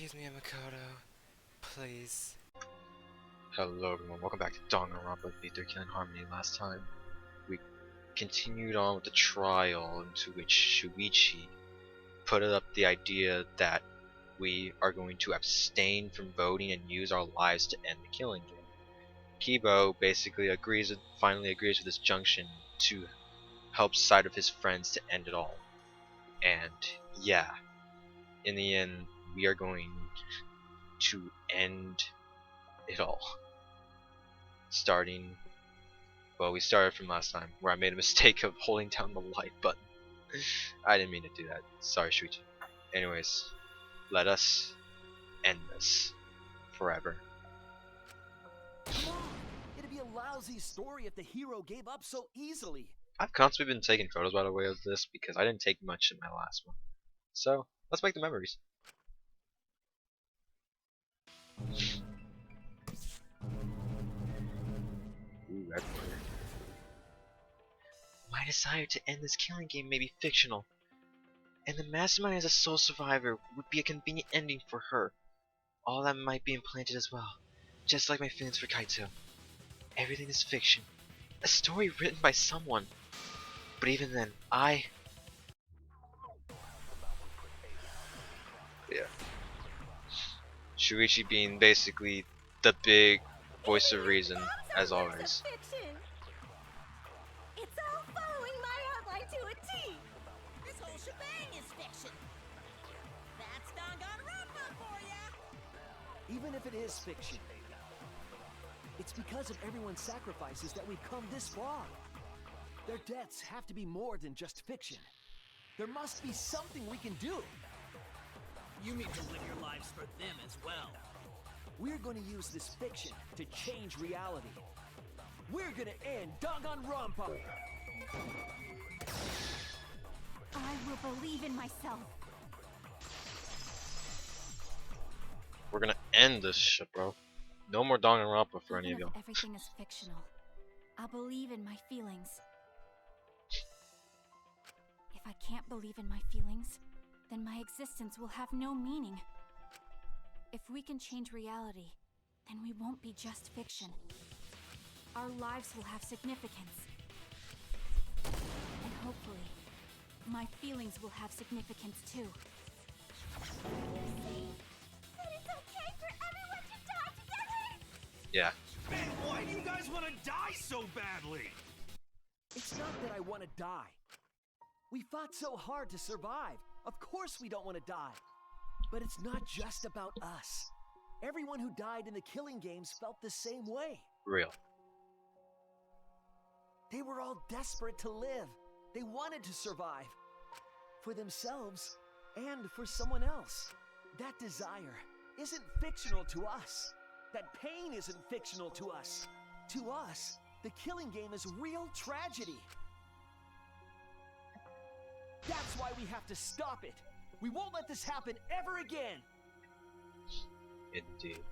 Excuse me, Makoto. Please. Hello everyone, welcome back to Danganronpa Beat Their Killing Harmony. Last time, we continued on with the trial into which Shuichi put up the idea that we are going to abstain from voting and use our lives to end the killing game. Kibo basically finally agrees with this junction to help side of his friends to end it all. And yeah, in the end, we are going to end it all. We started from last time, where I made a mistake of holding down the like button. I didn't mean to do that. Sorry, Shuichi. Anyways, let us end this forever. Come on! It'd be a lousy story if the hero gave up so easily. I've constantly been taking photos, by the way, of this because I didn't take much in my last one. So, let's make the memories. Ooh, red border. My desire to end this killing game may be fictional, and the mastermind as a sole survivor would be a convenient ending for her. All that might be implanted as well, just like my feelings for Kaito. Everything is fiction, a story written by someone. But even then, yeah. Shuichi being basically the big voice of reason, as always. It's all following my outline to a T. This whole shebang is fiction. That's Danganronpa for ya. Even if it is fiction, it's because of everyone's sacrifices that we've come this far. Their deaths have to be more than just fiction. There must be something we can do. You mean to live your lives for them as well. We're going to use this fiction to change reality. We're going to end Danganronpa. I will believe in myself. We're gonna end this shit, bro. No more Danganronpa for any of Even y'all. if everything is fictional, I'll believe in my feelings. If I can't believe in my feelings, then my existence will have no meaning. If we can change reality, then we won't be just fiction. Our lives will have significance. And hopefully, my feelings will have significance too. See? That it's okay for everyone to die together! Yeah. Man, why do you guys want to die so badly? It's not that I want to die. We fought so hard to survive. Of course we don't want to die. But it's not just about us. Everyone who died in the killing games felt the same way. Real. They were all desperate to live. They wanted to survive. For themselves and for someone else. That desire isn't fictional to us. That pain isn't fictional to us. To us, the killing game is real tragedy. That's why we have to stop it. We won't let this happen ever again. Indeed.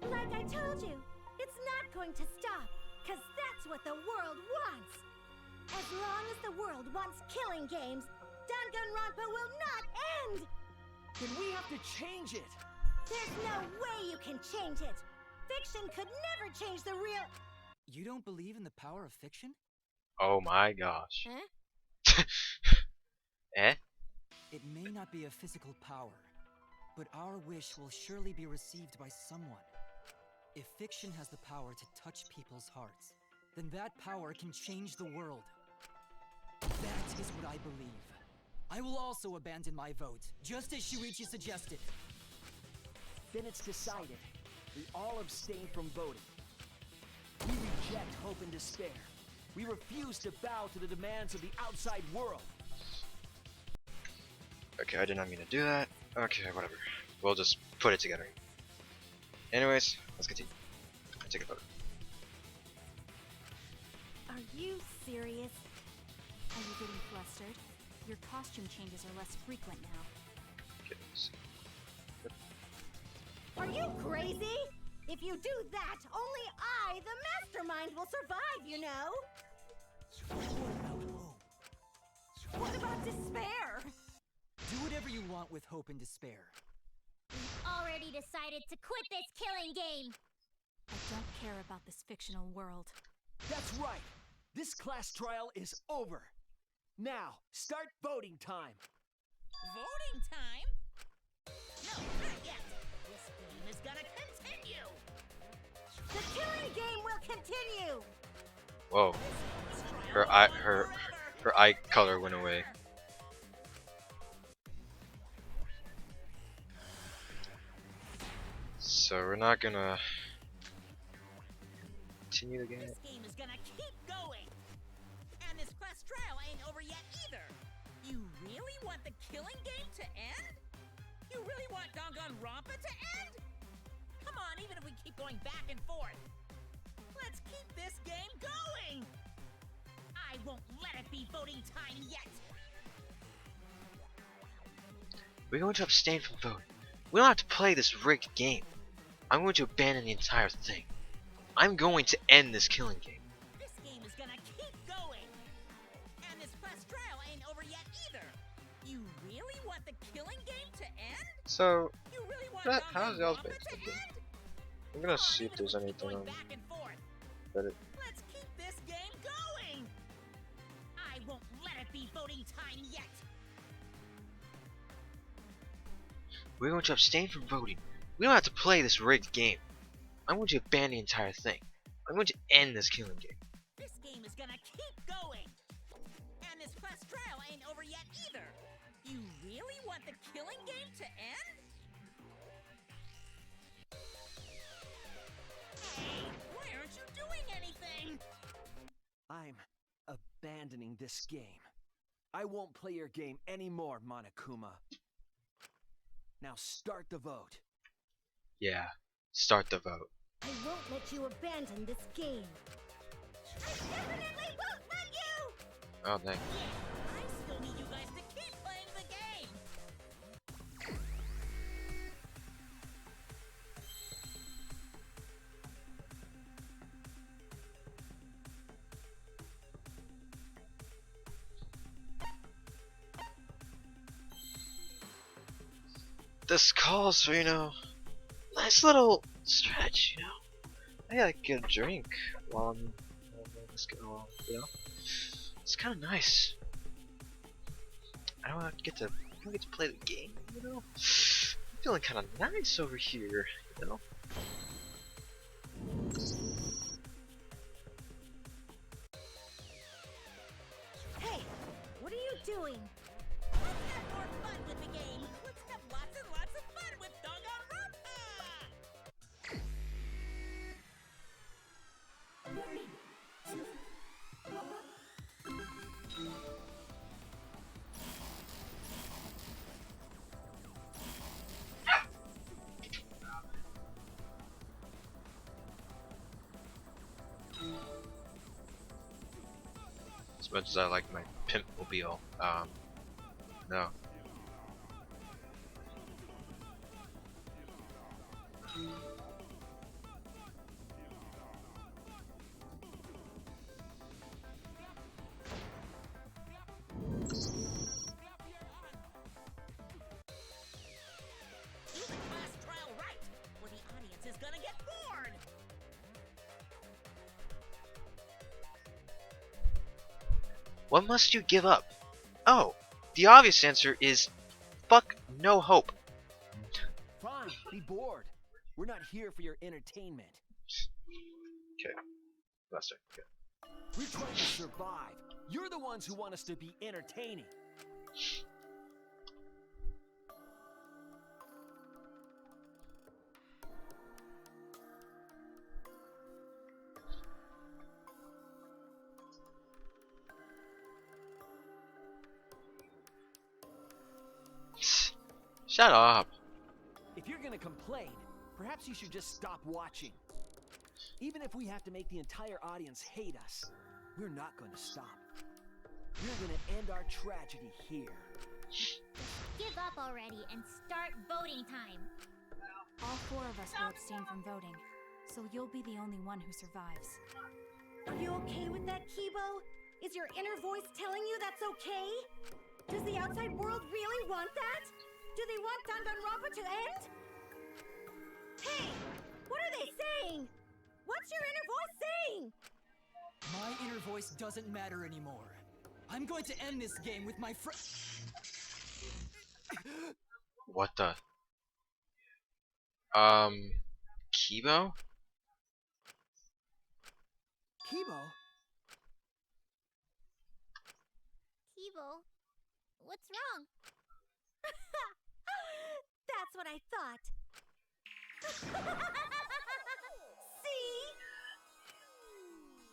Like I told you, it's not going to stop, because that's what the world wants. As long as the world wants killing games, Danganronpa will not end! Then we have to change it. There's no way you can change it! Fiction could never change the real— You don't believe in the power of fiction? Oh my gosh. Huh? Eh? It may not be a physical power, but our wish will surely be received by someone. If fiction has the power to touch people's hearts, then that power can change the world. That is what I believe. I will also abandon my vote, just as Shuichi suggested. Then it's decided. We all abstain from voting. We reject hope and despair. We refuse to bow to the demands of the outside world. Okay, I did not mean to do that. Okay, whatever. We'll just put it together. Anyways, let's continue. Take a photo. Are you serious? Are you getting flustered? Your costume changes are less frequent now. Okay, let's see. Are you crazy? If you do that, only I, the mastermind, will survive, you know? What about hope? What about despair? Do whatever you want with hope and despair. We already decided to quit this killing game. I don't care about this fictional world. That's right. This class trial is over. Now, start voting time. Voting time? No, not yet. This game is gonna continue. The killing game will continue. Whoa. Her eye color went away. So we're not gonna continue the game. This game is gonna keep going. And this class trial ain't over yet either. You really want the killing game to end? You really want Danganronpa to end? Come on, even if we keep going back and forth. Let's keep this game going. I won't let it be voting time yet. We're going to abstain from voting. We don't have to play this rigged game. I'm going to abandon the entire thing. I'm going to end this killing game. This game is gonna keep going. And this class trial ain't over yet either. You really want the killing game to end? So, You really want how's y'all's Danganronpa base to looking? end? I'm gonna Come on, see if even there's if we keep anything going on back and forth. Reddit. Let's keep this game going. I won't let it be voting time yet. We're going to abstain from voting. We don't have to play this rigged game. I'm going to abandon the entire thing. I'm going to end this killing game. This game is gonna keep going. And this class trial ain't over yet either. You really want the killing game to end? Hey, why aren't you doing anything? I'm abandoning this game. I won't play your game anymore, Monokuma. Now start the vote. Yeah, start the vote. I won't let you abandon this game. I definitely won't let you! Oh, dang. Yeah, I still need you guys to keep playing the game. This calls for, nice little stretch, I gotta get a drink while I'm this going on, It's kinda nice. I don't get to play the game, I'm feeling kinda nice over here, Hey, what are you doing? Let's have more fun with the game. Let's have lots and lots of fun with Danganronpa. As much as I like my pimp mobile, no. Do the class trial right, or the audience is gonna get bored. What must you give up? Oh, the obvious answer is fuck no hope. Fine, be bored. We're not here for your entertainment. Okay, Lester. Okay. We're trying to survive. You're the ones who want us to be entertaining. Shut up. If you're gonna complain, perhaps you should just stop watching. Even if we have to make the entire audience hate us, we're not gonna stop. We're gonna end our tragedy here. Give up already and start voting time. All four of us will abstain from voting, so you'll be the only one who survives. Are you okay with that, Kibo? Is your inner voice telling you that's okay? Does the outside world really want that? Do they want Danganronpa to end? Hey! What are they saying? What's your inner voice saying? My inner voice doesn't matter anymore. I'm going to end this game with my friend. What the? Kibo? Kibo? Evil. What's wrong? That's what I thought. See?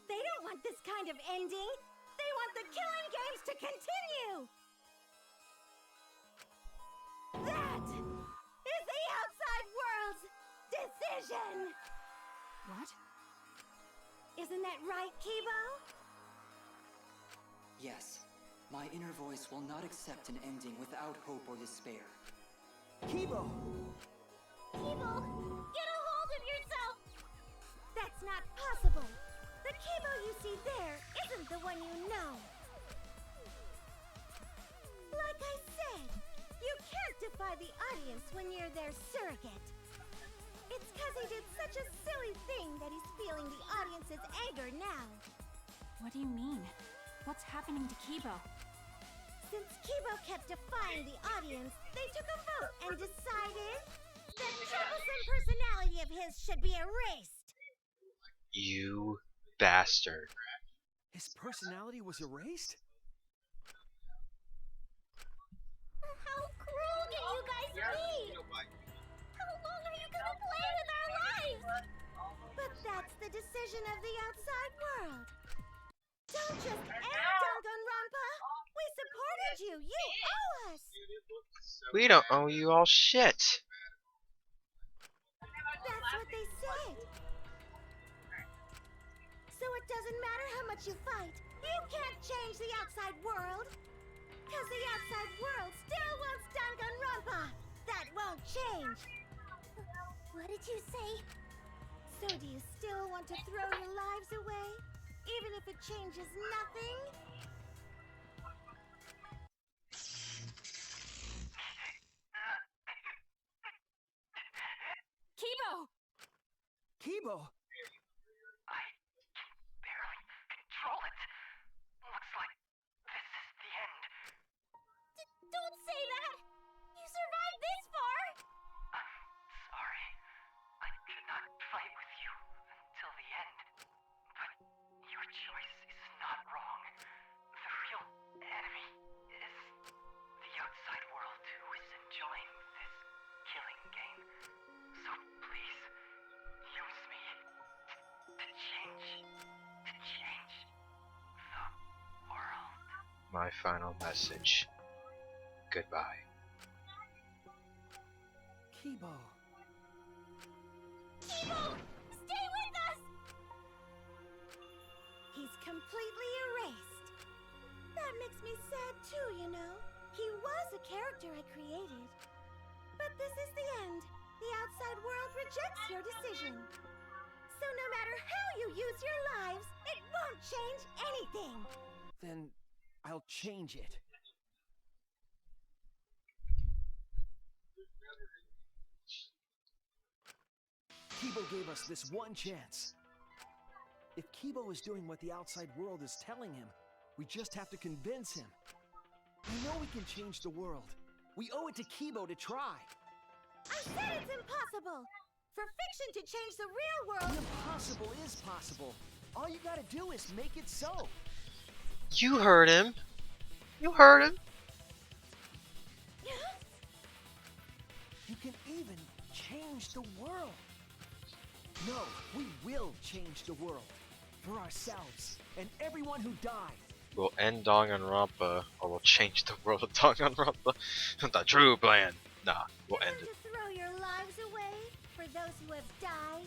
They don't want this kind of ending. They want the killing games to continue. That is the outside world's decision. What? Isn't that right, Kibo? Yes, my inner voice will not accept an ending without hope or despair. Kibo! Kibo, get a hold of yourself! That's not possible. The Kibo you see there isn't the one you know. Like I said, you can't defy the audience when you're their surrogate. It's because he did such a silly thing that he's feeling the audience's anger now. What do you mean? What's happening to Kibo? Since Kibo kept defying the audience, they took a vote and decided that troublesome personality of his should be erased. You bastard. His personality was erased? How cruel can you guys be? How long are you gonna play with our lives? But that's the decision of the outside world. Don't just end Danganronpa! We supported you! You owe us! We don't owe you all shit. That's what they said. So it doesn't matter how much you fight, you can't change the outside world. Because the outside world still wants Danganronpa! That won't change! What did you say? So do you still want to throw your lives away? Even if it changes nothing? Kibo! Kibo! I can barely control it. Looks like this is the end. Don't say that! You survived this far! I'm sorry. I could not fight with you until the end. But your choice is not wrong. The real enemy is the outside world who is enjoying this killing game. So please, use me to change the world. My final message. Goodbye. Kibo. Kibo! Stay with us! He's completely erased. That makes me sad too, you know. He was a character I created. But this is the end. The outside world rejects your decision. So no matter how you use your lives, it won't change anything. Then I'll change it. Kibo gave us this one chance. If Kibo is doing what the outside world is telling him, we just have to convince him. We know we can change the world. We owe it to Kibo to try. I said it's impossible. For fiction to change the real The world, impossible is possible. All you gotta do is make it so. You heard him. You heard him. You can even change the world. No, we will change the world. For ourselves and everyone who died. We'll end Danganronpa, or we'll change the world of Danganronpa. The true plan. Nah, we'll end want it. to throw your lives away for those who have died?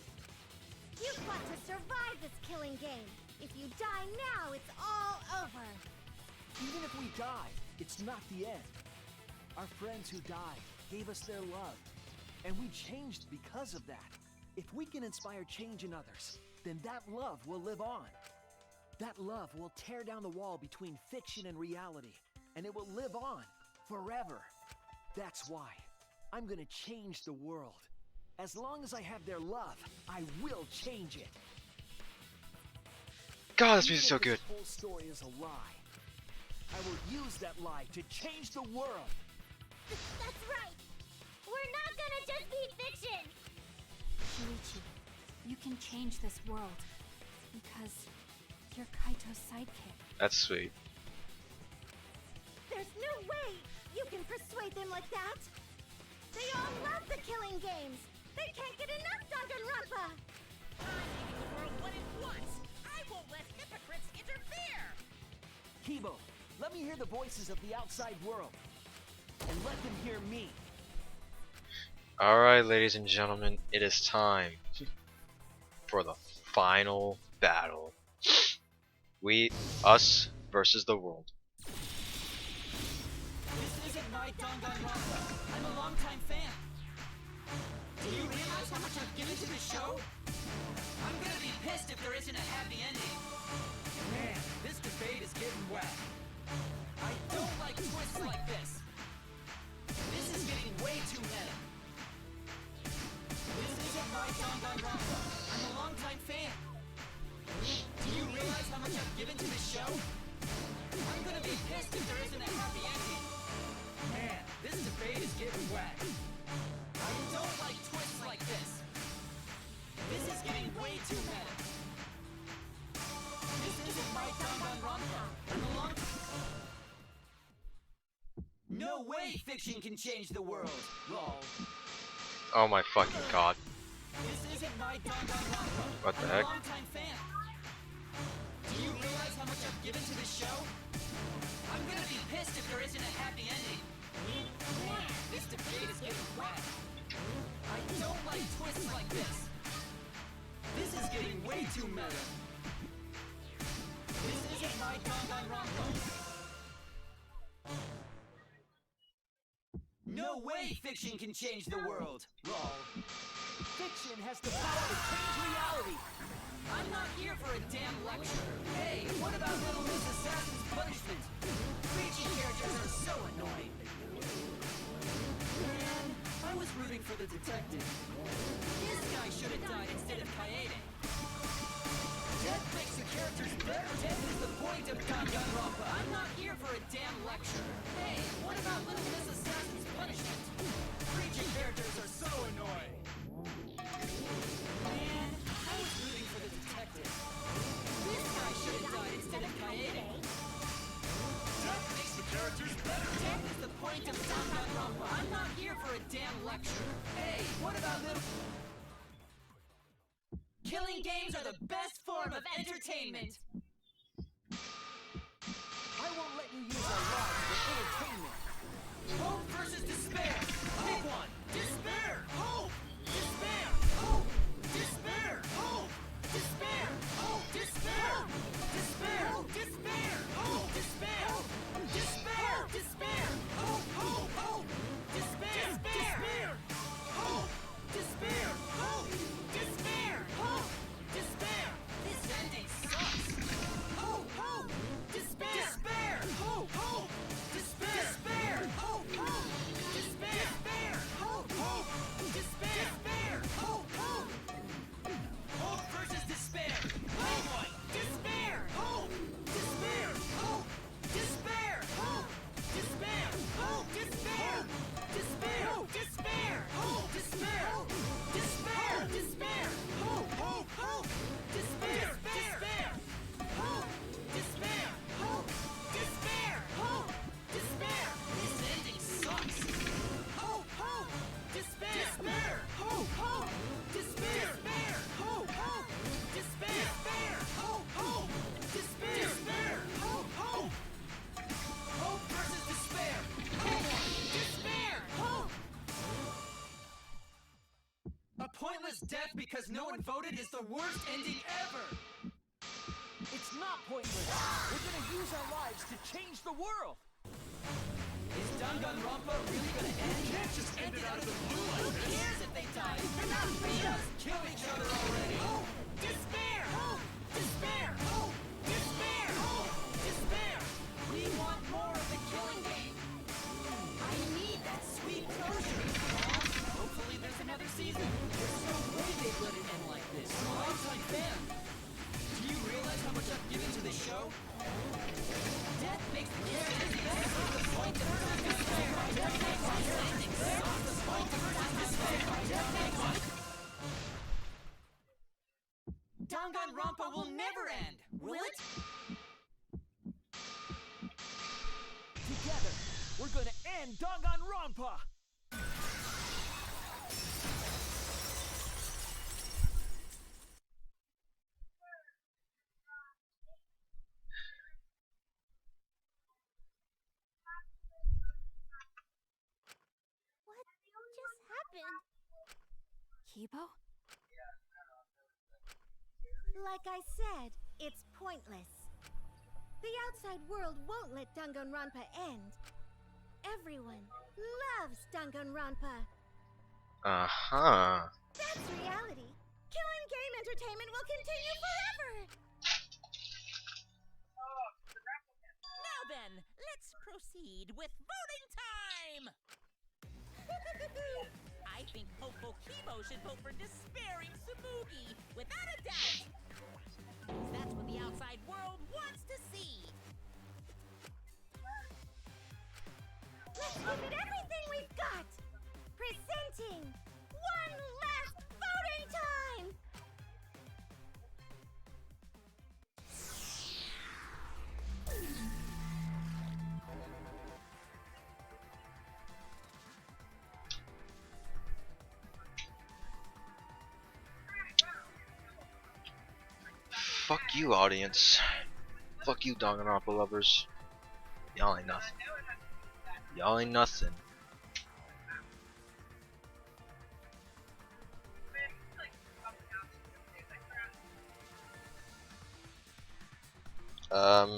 You fought to survive this killing game. If you die now, it's all over. Even if we died, it's not the end. Our friends who died gave us their love, and we changed because of that. If we can inspire change in others, then that love will live on. That love will tear down the wall between fiction and reality, and it will live on forever. That's why I'm gonna change the world. As long as I have their love, I will change it. God, this Even music's if so good. This whole story is a lie. I will use that lie to change the world. That's right. We're not gonna just be fiction. Shuichi, you can change this world. Because you're Kaito's sidekick. That's sweet. There's no way you can persuade them like that. They all love the killing games. They can't get enough Danganronpa. I'm making the world what it wants. I won't let hypocrites interfere. Kibo, let me hear the voices of the outside world. And let them hear me. Alright, ladies and gentlemen, it is time for the final battle. Us versus the world. This isn't my Danganronpa. I'm a longtime fan. Do you realize how much I've given to this show? I'm gonna be pissed if there isn't a happy ending. Man, this debate is getting wet. I don't like twists like this. This is getting way too meta. This isn't my Danganronpa. I'm a longtime fan. Do you realize how much I've given to this show? I'm gonna be pissed if there isn't a happy ending. Man, this debate is getting wet. I don't like twists like this. This is getting way too meta. This isn't my Danganronpa. I'm a long... No way fiction can change the world. Lol. Oh my fucking god. This isn't my Danganronpa. What the I'm heck? a longtime fan. Do you realize how much I've given to this show? I'm gonna be pissed if there isn't a happy ending. This debate is getting wet. I don't like twists like this. This is getting way too meta. This isn't my Danganronpa. No way fiction can change the world. Lol. Fiction has the power to change reality. I'm not here for a damn lecture. Hey, what about Little Miss Assassin's Punishment? Preachy characters are so annoying. Man, I was rooting for the detective. This guy should have died instead of Kaede. Death makes the characters better. Death is the point of Danganronpa. I'm not here for a damn lecture. Hey, what about Little Miss Assassin's Punishment? Preachy characters are so annoying. Man, I was rooting for the detective. This guy should have died instead of Kaede. Death makes the characters better. Death is the point of Danganronpa. I'm not here for a damn lecture. Hey, what about Little... Killing games are the best form of entertainment. I won't let you use our lives for entertainment. Hope versus despair. Pick one. Despair. Hope. Despair. Hope. Despair. Hope. Despair. Hope. Despair. Despair. Despair. Hope. Despair. Despair. Despair. Hope. Hope. Hope. Despair. Despair. Hope. Despair. Hope. Despair. Hope. Despair. This ending sucks. Hope. Hope. Despair. Despair. Hope. Hope. Despair. Despair. Hope. Hope. Despair. Despair. Hope. Hope. Despair. Despair. Hope. Hope. Hope versus despair. Pick one. Despair. Hope. Despair. Hope. Despair. Hope. Despair. Hope. Despair. Despair. Despair. Hope. Despair. Despair. Despair. Hope. Hope. Hope. Despair. Despair. Hope. Despair. Hope. Despair. Hope. Despair. This ending sucks. Hope. Hope. Despair. Despair. Hope. Hope. Despair. Despair. Hope. Hope. Despair. Despair. Hope. Hope. Despair. Despair. Hope. Hope. Hope versus despair. Pick one. Despair. Hope. A pointless death because no one voted is the worst ending ever. It's not pointless. We're gonna use our lives to change the world. Is Danganronpa really gonna end? You can't just end it out of the blue like this. Who cares if they die? Enough! Just kill each other already. Hope! Despair! Hope! Despair! Hope! Despair! Hope! Despair! We want more of the killing game. I need that sweet closure. Hopefully there's another season. Danganronpa will never end, will it? Together, we're gonna end Danganronpa! What just happened? Kibo? Like I said, it's pointless. The outside world won't let Danganronpa end. Everyone loves Danganronpa. Uh-huh. That's reality. Killing game entertainment will continue forever. Now then, let's proceed with voting time! I think hopeful Kibo should vote for despairing Tsumugi, without a doubt! Because that's what the outside world wants to see! Let's give it everything we've got. Presenting one last voting time. Fuck you, audience. Fuck you, Danganronpa lovers. Y'all ain't nothing. Y'all ain't nothing. Alright,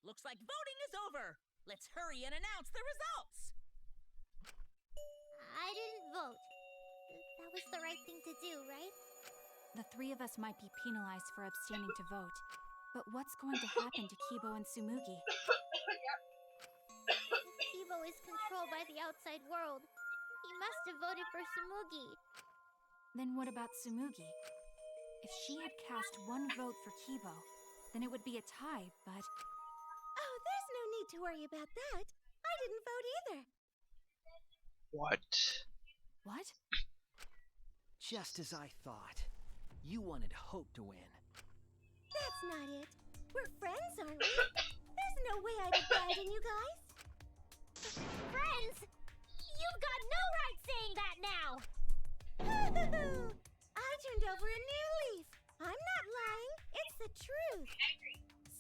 looks like voting is over! Let's hurry and announce the results! I didn't vote. That was the right thing to do, right? The three of us might be penalized for abstaining to vote. But what's going to happen to Kibo and Tsumugi? Kibo is controlled by the outside world. He must have voted for Tsumugi. Then what about Tsumugi? If she had cast one vote for Kibo, then it would be a tie, but... Oh, there's no need to worry about that. I didn't vote either. What? What? Just as I thought. You wanted Hope to win. That's not it. We're friends, aren't we? There's no way I'd abandon you guys. Friends? You've got no right saying that now! I turned over a new leaf. I'm not lying. It's the truth.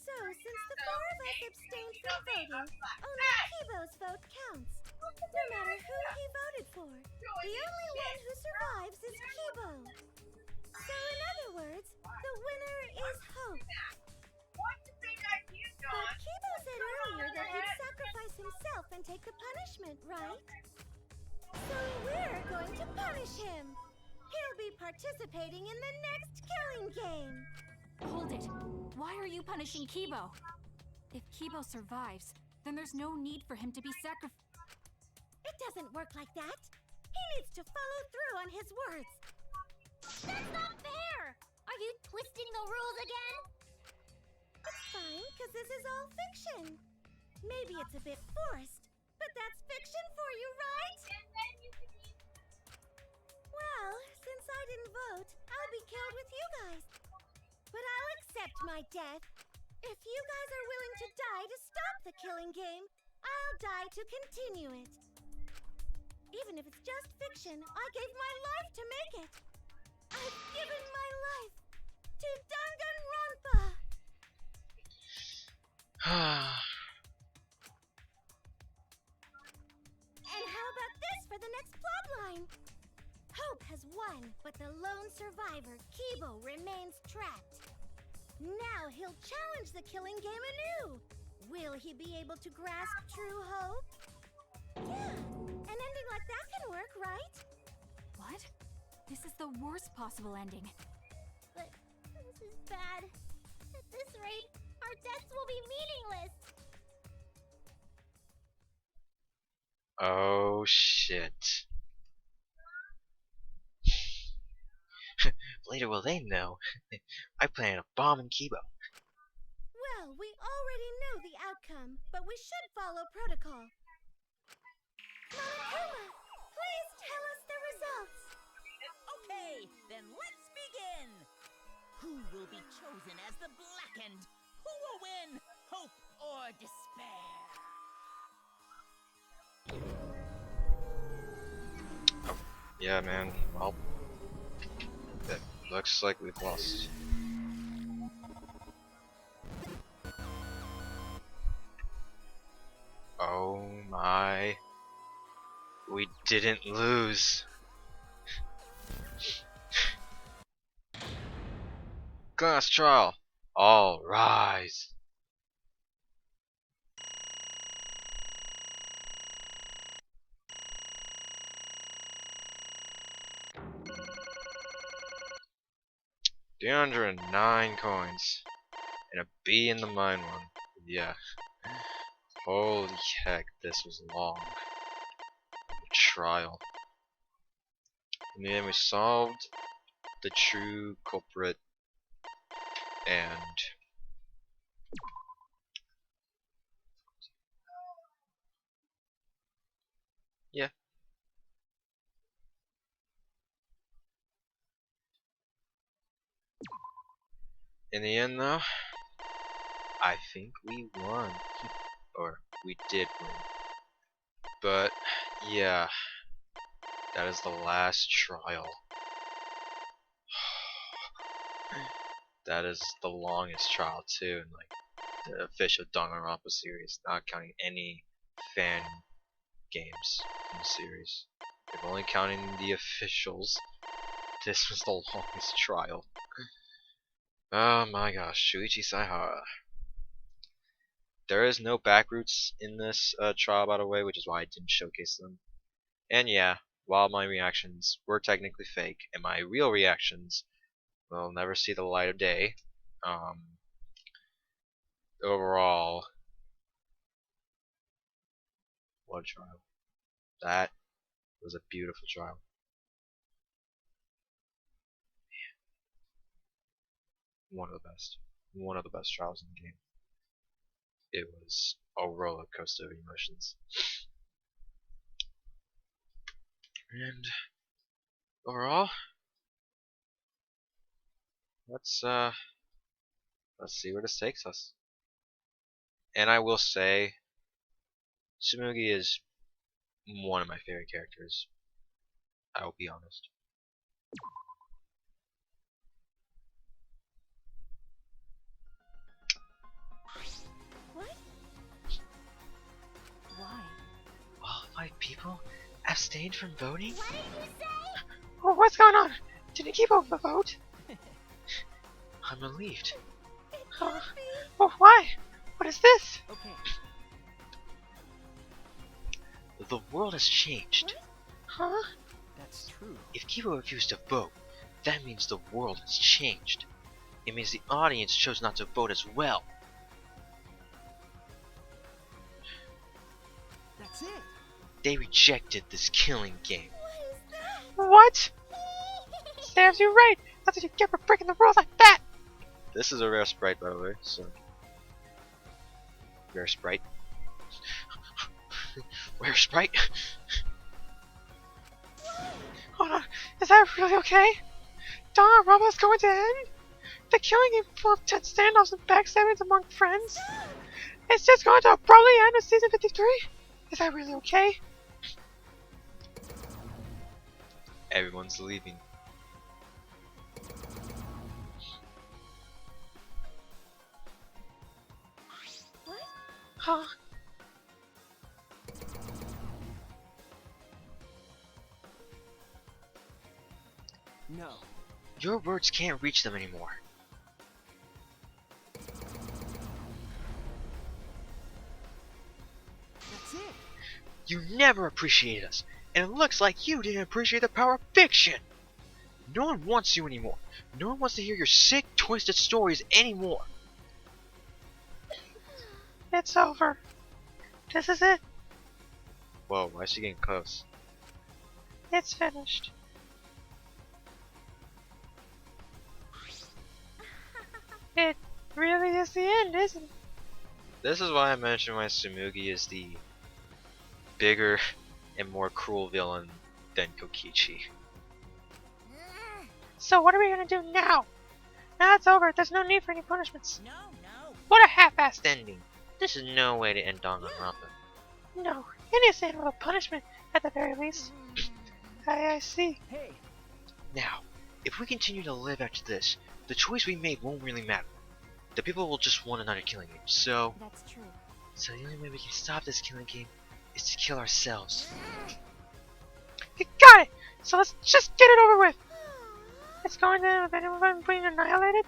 So, since the four of us abstained from voting, only Kibo's vote counts. No matter who he voted for, the only one who survives is Kibo. So, in other words, the winner is Hope. But Kibo said earlier that he'd sacrifice himself and take the punishment, right? So we're going to punish him. He'll be participating in the next killing game. Hold it! Why are you punishing Kibo? If Kibo survives, then there's no need for him to be sacrificed. It doesn't work like that. He needs to follow through on his words. That's not fair! Are you twisting the rules again? It's fine, because this is all fiction. Maybe it's a bit forced, but that's fiction for you, right? Well, since I didn't vote, I'll be killed with you guys. But I'll accept my death. If you guys are willing to die to stop the killing game, I'll die to continue it. Even if it's just fiction, I gave my life to make it. I've given my life to Danganronpa. And how about this for the next plotline? Hope has won, but the lone survivor, Kibo, remains trapped. Now he'll challenge the killing game anew. Will he be able to grasp true hope? Yeah, an ending like that can work, right? What? This is the worst possible ending. But this is bad. At this rate, our deaths will be meaningless. Oh shit. Later will they know. I planted a bomb in Kibo. Well, we already know the outcome, but we should follow protocol. Monokuma, please tell us the results. Okay, then let's begin. Who will be chosen as the Blackened? Who will win? Hope or despair? Yeah, man. Well, it looks like we've lost. Oh my. We didn't lose. Glass trial. All rise. $309 coins. And a B in the mine one. Yeah. Holy heck, this was long. Trial. In the end, we solved the true culprit, and yeah. In the end, though, I think we won. Or, we did win. But, yeah. That is the last trial. That is the longest trial, too, in like the official Danganronpa series, not counting any fan games in the series. If only counting the officials, this was the longest trial. Oh my gosh, Shuichi Saihara. There is no back routes in this trial, by the way, which is why I didn't showcase them. And yeah, while my reactions were technically fake, and my real reactions will never see the light of day, overall, what a trial. That was a beautiful trial. One of the best. One of the best trials in the game. It was a roller coaster of emotions. And overall, let's see where this takes us. And I will say, Tsumugi is one of my favorite characters. I will be honest. What? Why? All 5 people abstained from voting? What did you say? Oh, what's going on? Didn't keep up the vote? I'm relieved. It can't be. Oh, why? What is this? Okay, The world has changed. Huh? that's true. If Kibo refused to vote, that means the world has changed. It means the audience chose not to vote as well. That's it. They rejected this killing game. What is that? What? Serves you right. That's what you get for breaking the rules like that. This is a rare sprite, by the way. So, rare sprite. Rare sprite. Hold on. Is that really okay? Danganronpa's going to end? The killing game full of tense standoffs and backstabbings among friends? It's just going to abruptly end with season 53? Is that really okay? Everyone's leaving. What? Huh? No. Your words can't reach them anymore. That's it. You never appreciated us, and it looks like you didn't appreciate the power of fiction. No one wants you anymore. No one wants to hear your sick, twisted stories anymore. It's over. This is it. Whoa, why is she getting close? It's finished. It really is the end, isn't it? This is why I mentioned why Tsumugi is the bigger and more cruel villain than Kokichi. So what are we gonna do now? Now it's over. There's no need for any punishments. No, no. What a half-assed ending! This is no way to end Danganronpa. No, it needs to end with a punishment at the very least. I see. Hey, Now, if we continue to live after this, the choice we made won't really matter. The people will just want another killing game. So That's true. the only way we can stop this killing game is to kill ourselves. You got it. So let's just get it over with. It's going to end with anyone being annihilated.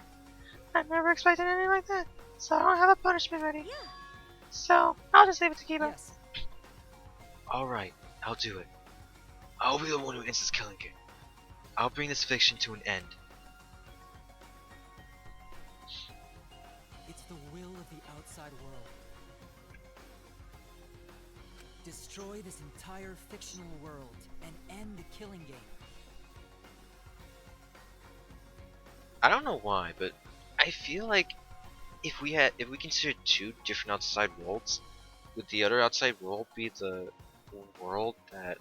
I've never expected anything like that. So I don't have a punishment ready. So I'll just leave it to Kiba. Yes. Alright, I'll do it. I'll be the one who ends this killing game. I'll bring this fiction to an end. It's the will of the outside world. Destroy this entire fictional world and end the killing game. I don't know why, but I feel like if we considered two different outside worlds, would the other outside world be the world that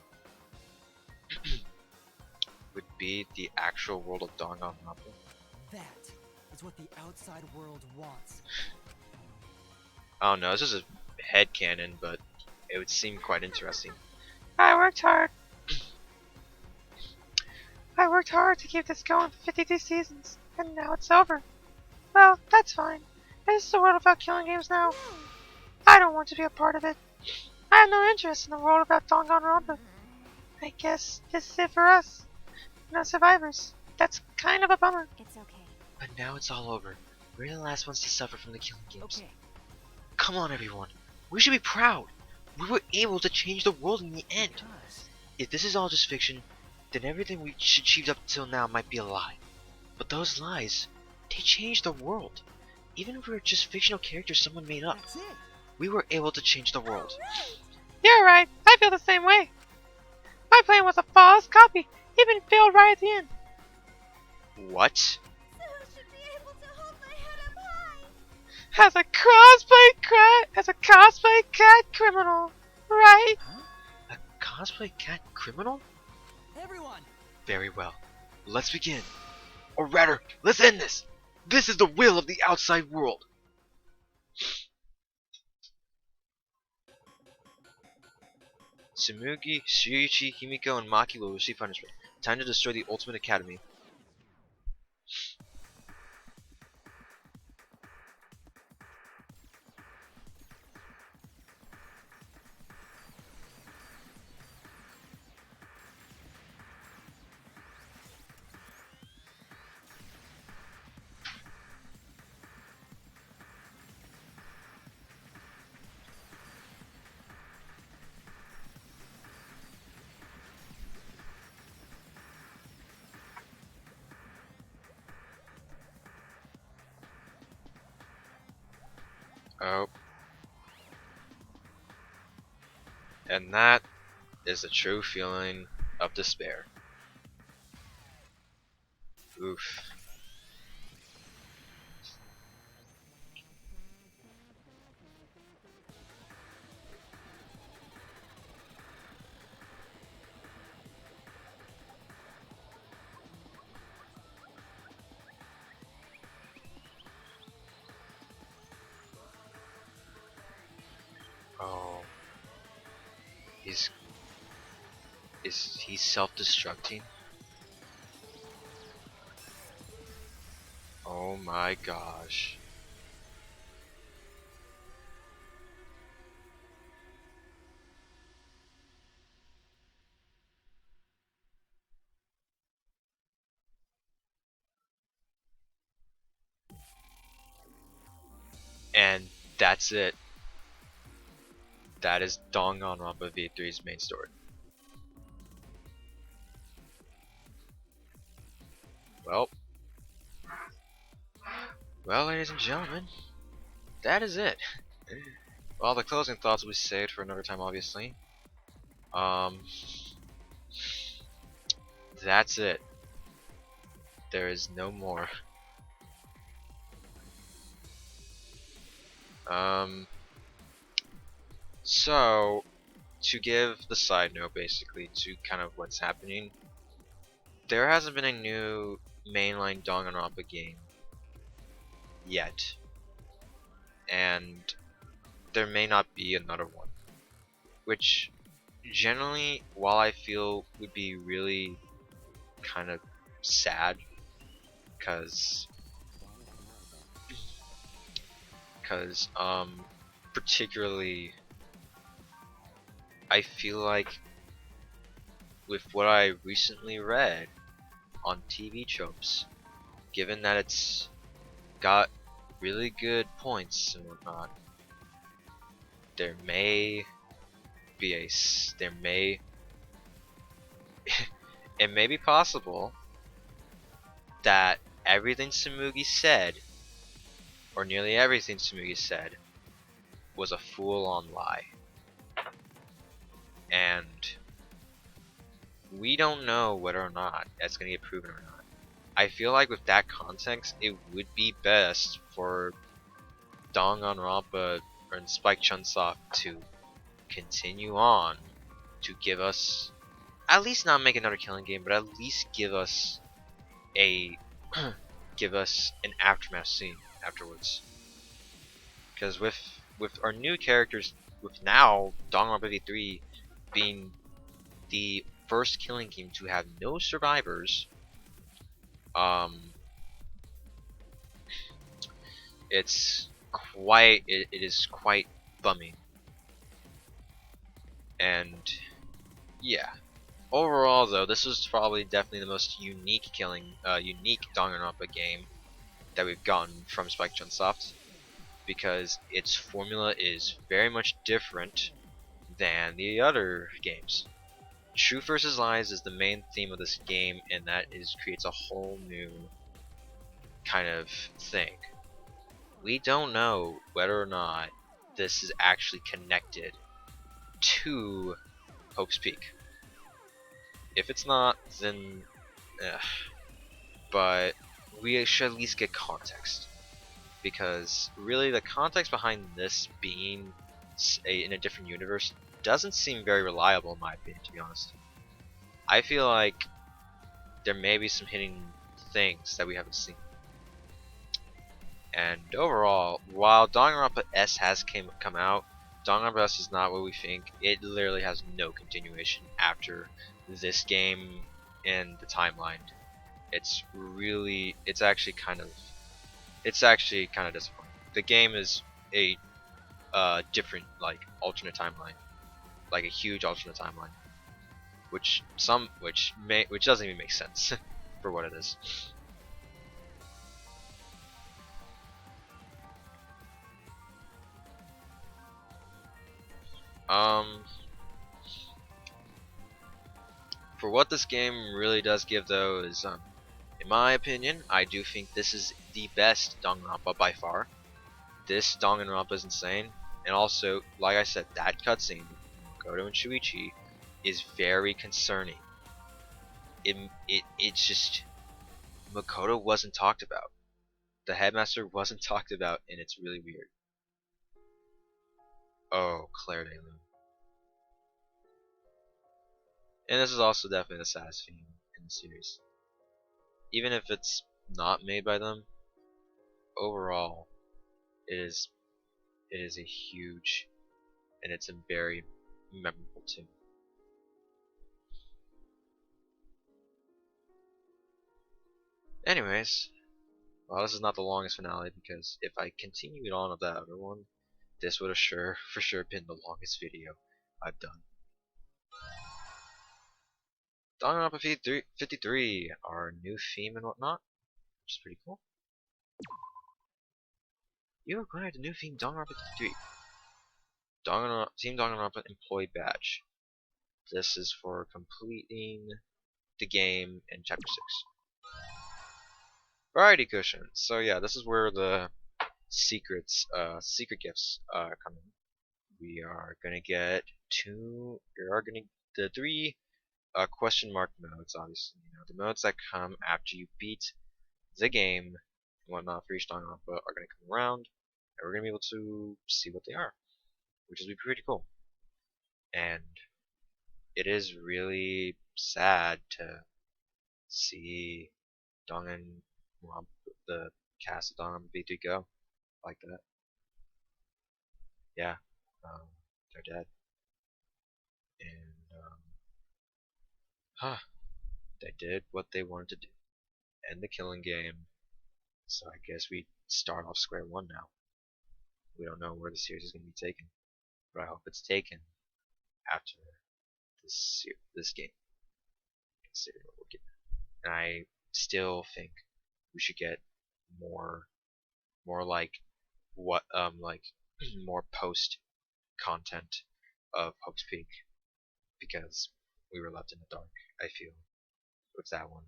would be the actual world of Danganronpa? That is what the outside world wants. I don't know, this is a headcanon, but it would seem quite interesting. I worked hard. I worked hard to keep this going for 52 seasons, and now it's over. Well, that's fine. This is the world without killing games now. I don't want to be a part of it. I have no interest in the world without Danganronpa. I guess this is it for us. No survivors. That's kind of a bummer. It's okay. But now it's all over. We're the last ones to suffer from the killing games. okay. Come on, everyone. We should be proud. We were able to change the world in the end. Because If this is all just fiction, then everything we've achieved up till now might be a lie. But those lies, they changed the world. Even if we were just fictional characters someone made up, that's it. we were able to change the world. You're right. I feel the same way. My plan was a flawless copy. Even failed right at the end. What? So should be able to hold my head up high. As a cosplay cat criminal, right? A cosplay cat criminal? Everyone! Very well. Let's begin. Or rather, let's end this. This is the will of the outside world. Tsumugi, Shuichi, Himiko, and Maki will receive punishment. Time to destroy the Ultimate Academy. Oh. And that is the true feeling of despair. Oof. Oh. Is he self-destructing? Oh my gosh. And that's it. That is Danganronpa V3's main story. Well, ladies and gentlemen, that is it. Well, the closing thoughts will be saved for another time, obviously. That's it. There is no more. So to give the side note basically to kind of what's happening, there hasn't been a new mainline Danganronpa game yet, and there may not be another one, which generally, while I feel would be really kind of sad, because particularly I feel like with what I recently read on TV tropes, given that it's got really good points and whatnot, there may be there may it may be possible that everything Tsumugi said, or nearly everything Tsumugi said, was a full-on lie. And we don't know whether or not that's going to get proven or not. I feel like with that context, it would be best for Danganronpa and Spike Chunsoft to continue on to give us, at least not make another killing game, but at least give us a give us an aftermath scene afterwards. Because with our new characters, with now Danganronpa 3 being the first killing game to have no survivors, it is quite bumming. And yeah, overall though, this was probably definitely the most unique Danganronpa game that we've gotten from Spike Chunsoft, because its formula is very much different than the other games. Truth versus lies is the main theme of this game, and that creates a whole new kind of thing. We don't know whether or not this is actually connected to Hope's Peak. If it's not, then but we should at least get context, because really the context behind this being in a different universe doesn't seem very reliable in my opinion, to be honest. I feel like there may be some hidden things that we haven't seen. And overall, while Danganronpa S has come out, Danganronpa S is not what we think. It literally has no continuation after this game in the timeline. It's actually kind of disappointing. The game is a different, like, alternate timeline, like a huge alternate timeline, which doesn't even make sense for what it is. For what this game really does give though is, in my opinion, I do think this is the best Danganronpa by far. This Danganronpa is insane, and also, like I said, that cutscene, Makoto and Shuichi, is very concerning. It's just, Makoto wasn't talked about. The headmaster wasn't talked about, and it's really weird. Oh, Claire de Lune. And this is also definitely the saddest theme in the series. Even if it's not made by them, overall, it is a huge, and it's a very memorable tune. Anyways, well, this is not the longest finale, because if I continued on with that other one, this would have for sure been the longest video I've done. Danganronpa 53, our new theme and whatnot, which is pretty cool. You acquired the new theme Danganronpa 53. Team Danganronpa Employee Badge. This is for completing the game in Chapter 6. Variety Cushion. So yeah, this is where the secret gifts come in. We are gonna get the 3 question mark modes, obviously. You know, the modes that come after you beat the game and whatnot for each Danganronpa are gonna come around, and we're gonna be able to see what they are, which is pretty cool. and it is really sad to see Danganronpa, the cast of Danganronpa B3 go like that. Yeah, they're dead, and they did what they wanted to do, end the killing game. So I guess we start off square one now. We don't know where the series is going to be taken, but I hope it's taken after this game. Considering what we're getting, and I still think we should get more like what like more post content of Hope's Peak, because we were left in the dark, I feel, with that one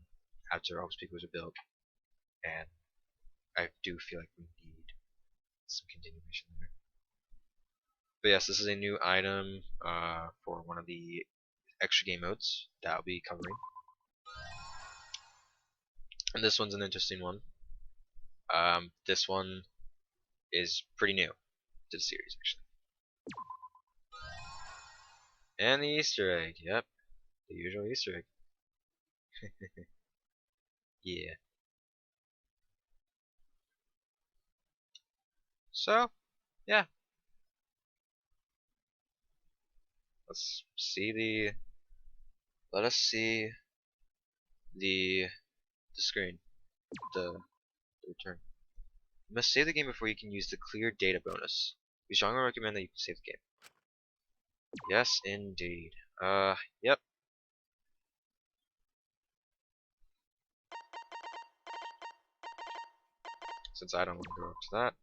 after Hope's Peak was rebuilt, and I do feel like we need some continuation there. But yes, this is a new item for one of the extra game modes that I'll be covering. And this one's an interesting one. This one is pretty new to the series, actually. And the Easter egg, yep, the usual Easter egg. Yeah. So, yeah. Let us see the screen, the return. You must save the game before you can use the clear data bonus. We strongly recommend that you save the game. Yes, indeed. Yep. Since I don't want to go up to that.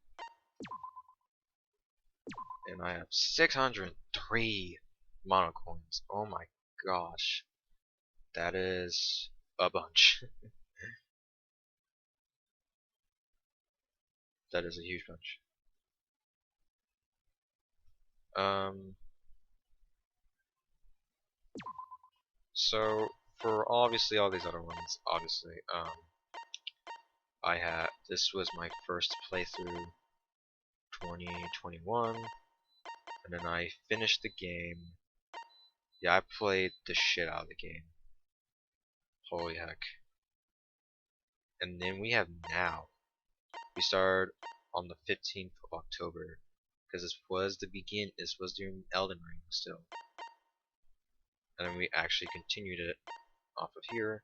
And I have 603 mono coins. Oh my gosh. That is a bunch. That is a huge bunch. So for obviously all these other ones, obviously, this was my first playthrough 2021, and then I finished the game. Yeah, I played the shit out of the game. Holy heck. And then we have now. We started on the 15th of October, because this was during Elden Ring still. And then we actually continued it off of here,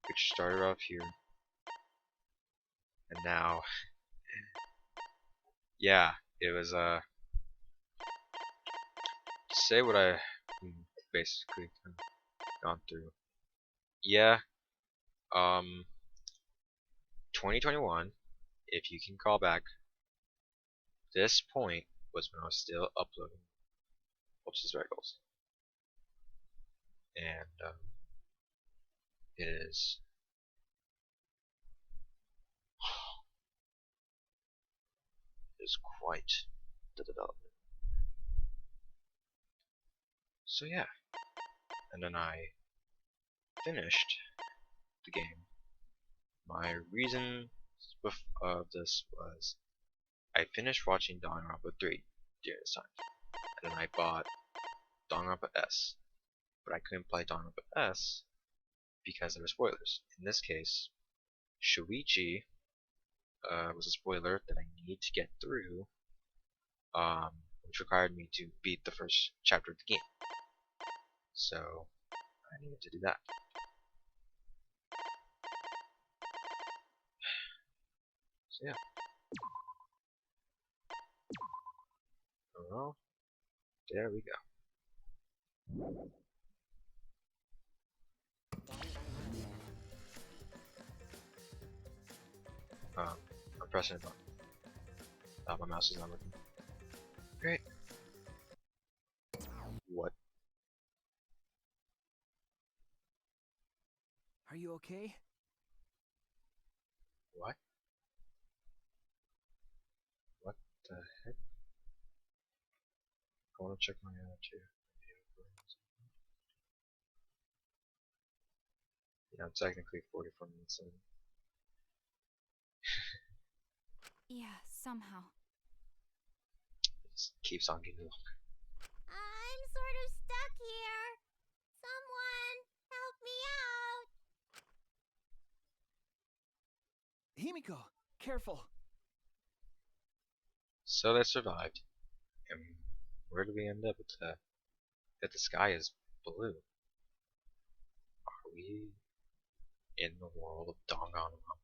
which started off here. And now, yeah, it was, say what I basically gone through. Yeah, 2021, if you can call back, this point was when I was still uploading Hopes' Records. And, it is quite the development. So yeah, and then I finished the game. My reason of this was I finished watching Danganronpa 3 during this time, and then I bought Danganronpa S, but I couldn't play Danganronpa S because there were spoilers. In this case, Shuichi was a spoiler that I needed to get through, which required me to beat the first chapter of the game. So I needed to do that. So yeah. Well, there we go. I'm pressing a button. My mouse is not working. Great. What? Are you okay? What? What the heck? I want to check my too. Yeah, I'm technically 44 minutes in. Yeah, somehow. It's keeps on getting longer. I'm sort of stuck here. Someone help me out. Himiko, careful. So they survived. And where do we end up with that? That the sky is blue. Are we in the world of Danganronpa?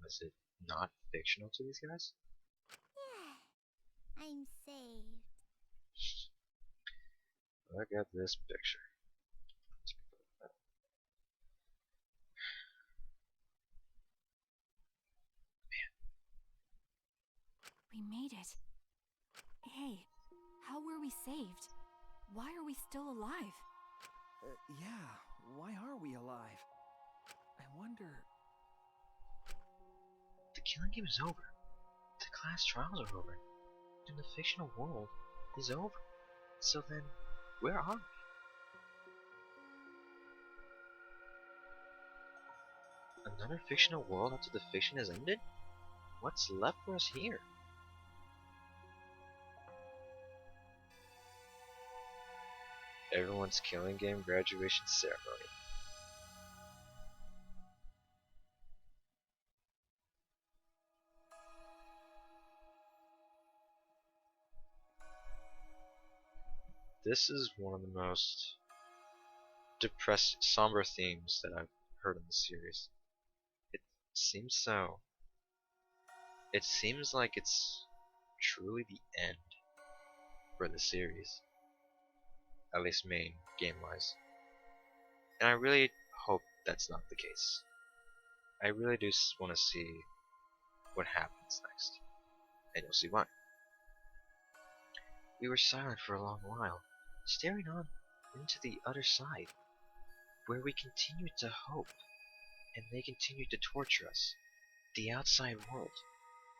Was it not fictional to these guys? Yeah, I'm saved. Look at this picture. We made it. Hey, how were we saved? Why are we still alive? Yeah, why are we alive? I wonder... The killing game is over. The class trials are over. And the fictional world is over. So then, where are we? Another fictional world after the fiction has ended? What's left for us here? Everyone's killing game graduation ceremony. This is one of the most depressed, somber themes that I've heard in the series. It seems so. It seems like it's truly the end for the series. At least main game-wise. And I really hope that's not the case. I really do want to see what happens next. And you'll see why. We were silent for a long while, staring on into the other side, where we continued to hope, and they continued to torture us. The outside world.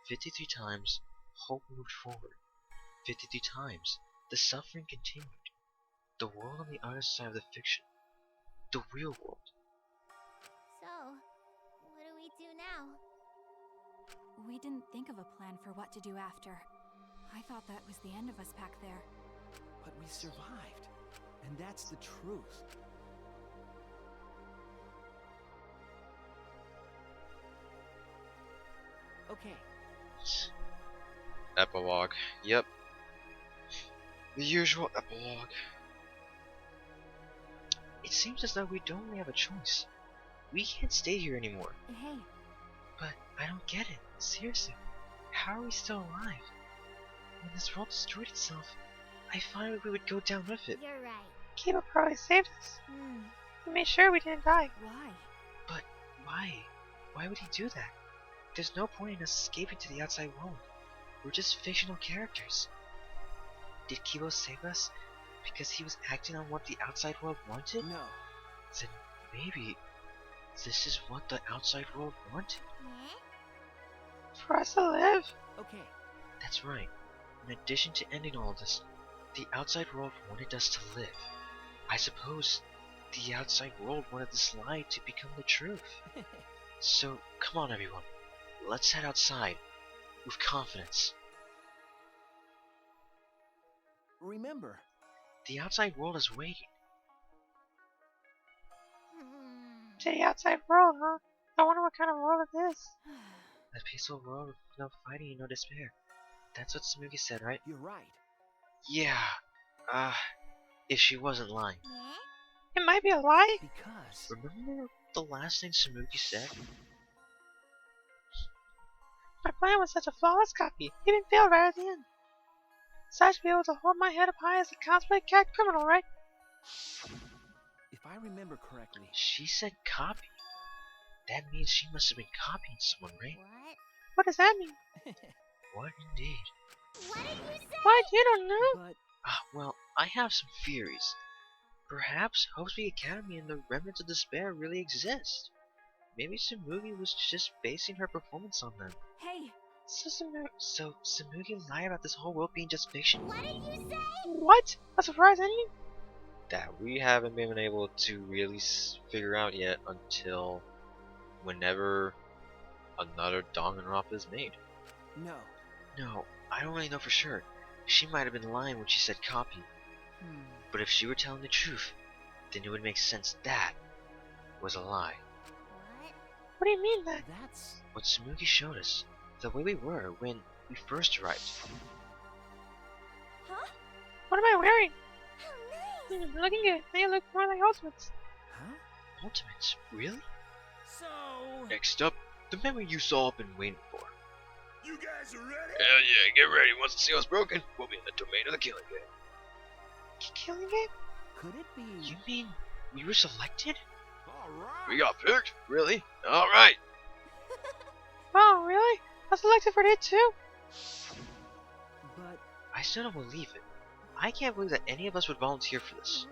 53 times, hope moved forward. 53 times, the suffering continued. The world on the other side of the fiction. The real world. So, what do we do now? We didn't think of a plan for what to do after. I thought that was the end of us back there. But we survived. And that's the truth. Okay. Epilogue. Yep. The usual epilogue. It seems as though we don't really have a choice. We can't stay here anymore. Hey, But I don't get it. Seriously. How are we still alive? When this world destroyed itself, I thought we would go down with it. You're right. Kiba probably saved us. Hmm. He made sure we didn't die. why? But why? Why would he do that? There's no point in us escaping to the outside world. We're just fictional characters. Did Kibo save us because he was acting on what the outside world wanted? No. Then maybe this is what the outside world wanted. Eh? For us to live. Okay. That's right. In addition to ending all this, the outside world wanted us to live. I suppose the outside world wanted this lie to become the truth. So, come on everyone. Let's head outside. With confidence. Remember, The outside world is waiting. Hmm. To the outside world, huh? I wonder what kind of world it is. A peaceful world with no fighting and no despair. That's what Samugi said, right? you're right. Yeah. If she wasn't lying. Eh? It might be a lie. Because Remember the last thing Samugi said? My plan was such a flawless copy. It didn't fail right at the end. So I should be able to hold my head up high as a cosplay cat criminal, right? if I remember correctly, She said copy. That means she must have been copying someone, right? What? What does that mean? What indeed? What did you say? What? You don't know? but Well, I have some theories. Perhaps Hopesby Academy and the Remnants of Despair really exist. Maybe Samugi was just basing her performance on them. Hey, So Samugi lied about this whole world being just fiction? What did you say? What? A surprise ending? That we haven't been able to really figure out yet until whenever another Danganronpa is made. no. No, I don't really know for sure. She might have been lying when she said copy. But if she were telling the truth, then it would make sense that was a lie. What? What do you mean that? That's... What Smokey showed us, the way we were when we first arrived. Huh? What am I wearing? How nice! Looking good. They look more like Ultimates. Huh? Ultimates? Really? So, Next up, the memory you saw I've been waiting for. You guys are ready? Hell yeah, get ready. Once the seal's broken, we'll be in the domain of the killing game. Killing game? Could it be... You mean we were selected? All right. We got picked? Really? Alright. Oh, really? I was selected for it too? But... I still don't believe it. I can't believe that any of us would volunteer for this.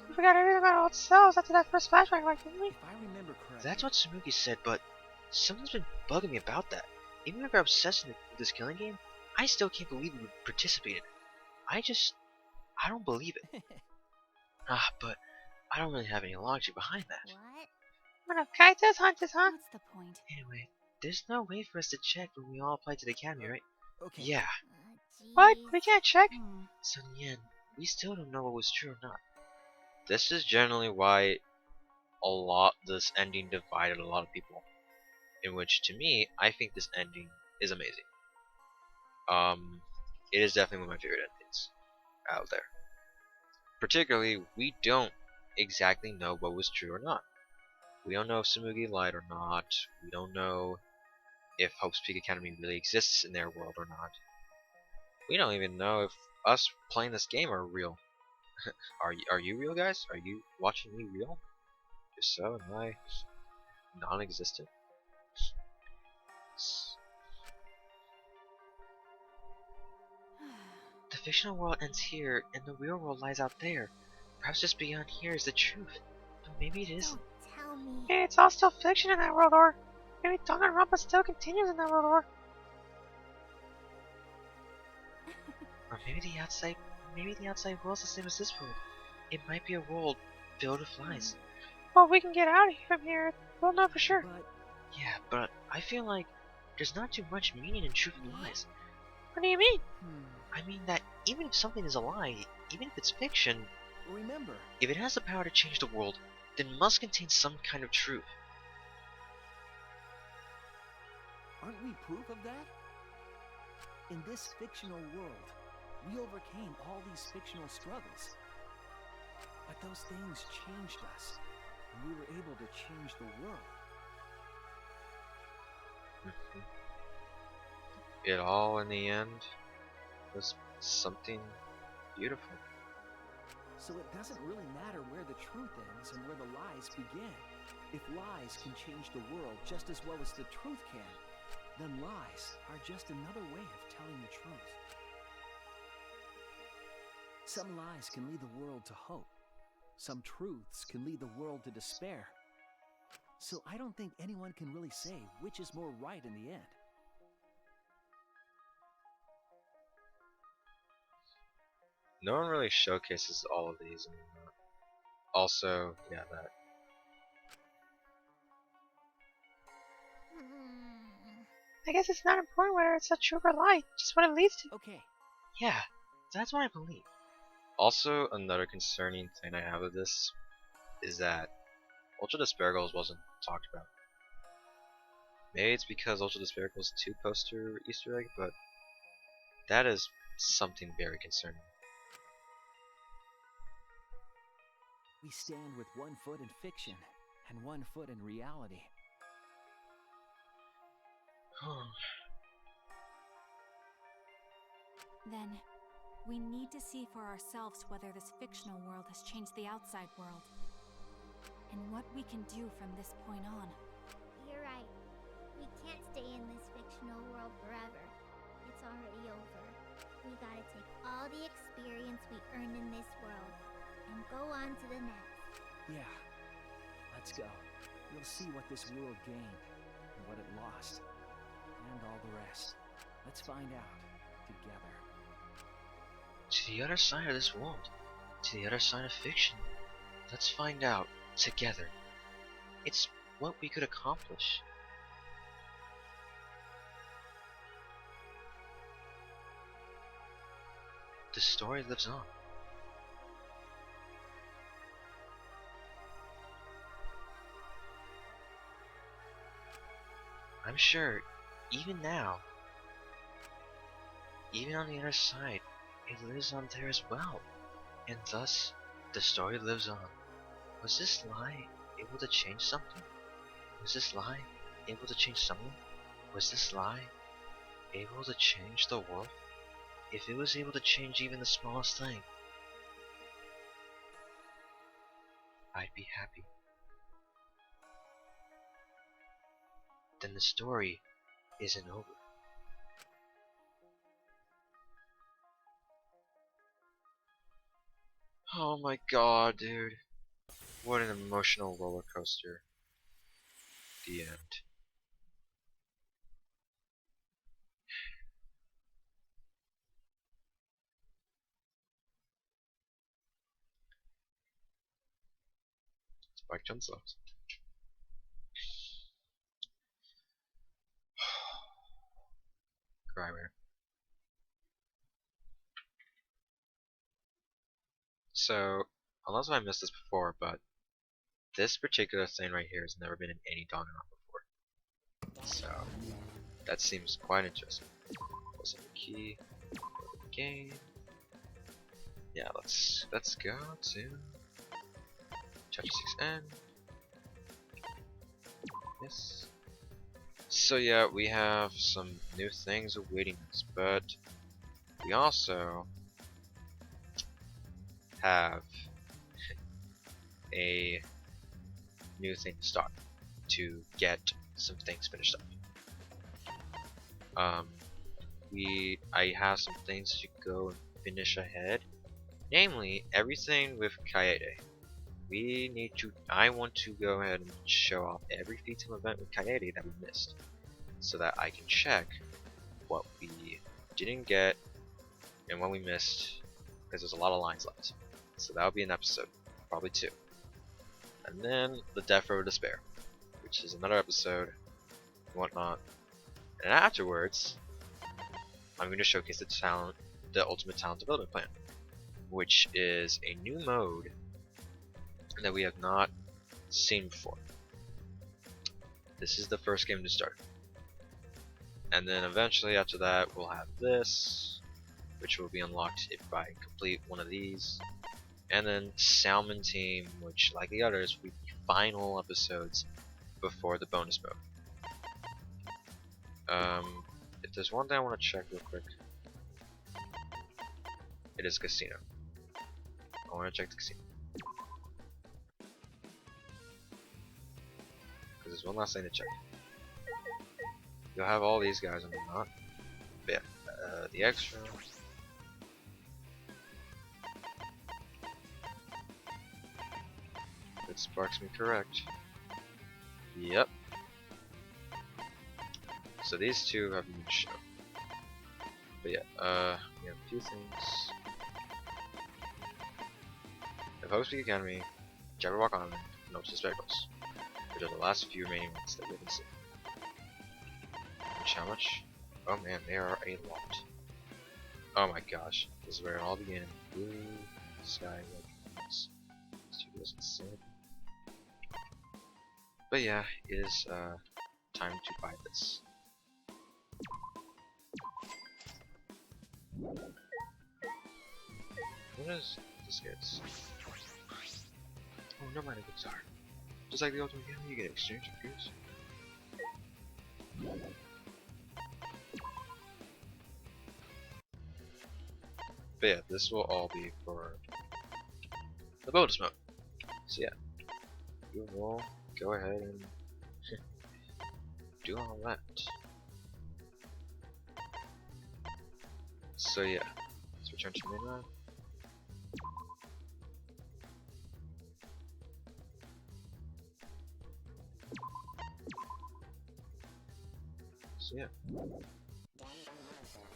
We forgot everything about our old selves after that first flashback, like, didn't we? If I remember correctly... That's what Samuki said, but something's been bugging me about that. Even if we're obsessed with this killing game, I still can't believe we would participate in it. I don't believe it. But I don't really have any logic behind that. What? One of Kaito's hunters, huh? What's the point? Anyway, there's no way for us to check when we all apply to the academy, right? Okay. Yeah, What? Jeez. We can't check? so in the end, we still don't know what was true or not. This is generally why this ending divided a lot of people. In which, to me, I think this ending is amazing. It is definitely one of my favorite endings out there. Particularly, we don't exactly know what was true or not. We don't know if Samugi lied or not. We don't know if Hope's Peak Academy really exists in their world or not. We don't even know if us playing this game are real. Are you real, guys? Are you watching me real? If so, am I non-existent? The fictional world ends here, and the real world lies out there. Perhaps just beyond here is the truth. But maybe it isn't. Don't tell me. Maybe it's all still fiction in that world, or maybe Danganronpa still continues in that world, or Or maybe the outside world's the same as this world. It might be a world filled with lies. well, we can get out of from here. We'll know for sure. But... Yeah, but I feel like there's not too much meaning in truth and lies. What do you mean? I mean that even if something is a lie, even if it's fiction, Remember, if it has the power to change the world, then it must contain some kind of truth. aren't we proof of that? In this fictional world, we overcame all these fictional struggles. But those things changed us, and we were able to change the world. It all, in the end, was something beautiful. So it doesn't really matter where the truth ends and where the lies begin. If lies can change the world just as well as the truth can, then lies are just another way of telling the truth. Some lies can lead the world to hope. Some truths can lead the world to despair. So I don't think anyone can really say which is more right in the end. No one really showcases all of these. Also, yeah, that. I guess it's not important whether it's a truth or lie, just what it leads to. Okay, Yeah, that's what I believe. Also, another concerning thing I have with this is that Ultra Disparagles wasn't talked about. Maybe it's because Ultra Disparagles 2 poster Easter egg, but that is something very concerning. we stand with one foot in fiction and one foot in reality. Then, we need to see for ourselves whether this fictional world has changed the outside world. And what we can do from this point on. You're right. We can't stay in this fictional world forever. It's already over. We gotta take all the experience we earned in this world and go on to the next. Yeah, let's go. You'll see what this world gained and what it lost, and all the rest. Let's find out together. To the other side of this world, to the other side of fiction. Let's find out together. It's what we could accomplish. the story lives on. I'm sure, even now, even on the other side, it lives on there as well. And thus, the story lives on. Was this lie able to change something? Was this lie able to change someone? Was this lie able to change the world? If it was able to change even the smallest thing, I'd be happy. Then the story isn't over. Oh my god, dude. What an emotional roller coaster. The end. Spike Chun sucks. Grimer. So, unless I missed this before, but this particular thing right here has never been in any Danganronpa before. So, that seems quite interesting. What's the key? Game. Yeah, let's go to chapter 6N. Yes. So yeah, we have some new things awaiting us, but we also have a new thing to start to get some things finished up. I have some things to go and finish ahead, namely everything with Kaede. I want to go ahead and show off every feature event with Kaede that we missed, so that I can check what we didn't get and what we missed, because there's a lot of lines left. So that'll be an episode, probably 2. And then the Death Row of Despair, which is another episode and whatnot. And afterwards, I'm going to showcase the Ultimate Talent Development Plan, which is a new mode that we have not seen before. This is the first game to start. And then eventually after that we'll have this, which will be unlocked if I complete one of these. And then Salmon Team, which like the others will be final episodes before the bonus mode. If there's one thing I want to check real quick, it is Casino. I want to check the Casino. Because there's one last thing to check. You'll have all these guys and whatnot. But yeah, the extra. It sparks me correct. Yep. So these two have been shown. But yeah, we have a few things. The Host Peak Academy, Jabberwock Island, and Notes Desperados, which are the last few remaining ones that we haven't seen. Which, how much? Oh man, there are a lot. Oh my gosh, this is where it all began. Blue sky, red studios and sin. But yeah, it is time to buy this. What is this gets? Oh, no matter goods are. Just like the Ultimate Game, you get exchange of goods. But yeah, this will all be for the bonus mode. So yeah, you will go ahead and do all that. So yeah, let's return to mainland. So yeah,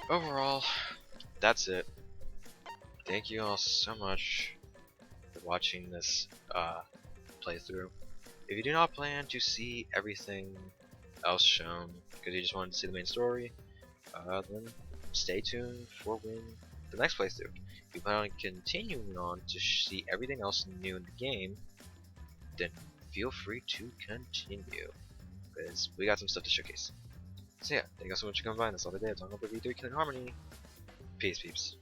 overall, that's it. Thank you all so much for watching this playthrough. If you do not plan to see everything else shown because you just wanted to see the main story, then stay tuned for when the next playthrough. If you plan on continuing on to see everything else new in the game, then feel free to continue, because we got some stuff to showcase. So yeah, thank you guys so much for coming by on this other day of Danganronpa V3 Killing Harmony. Peace, peeps.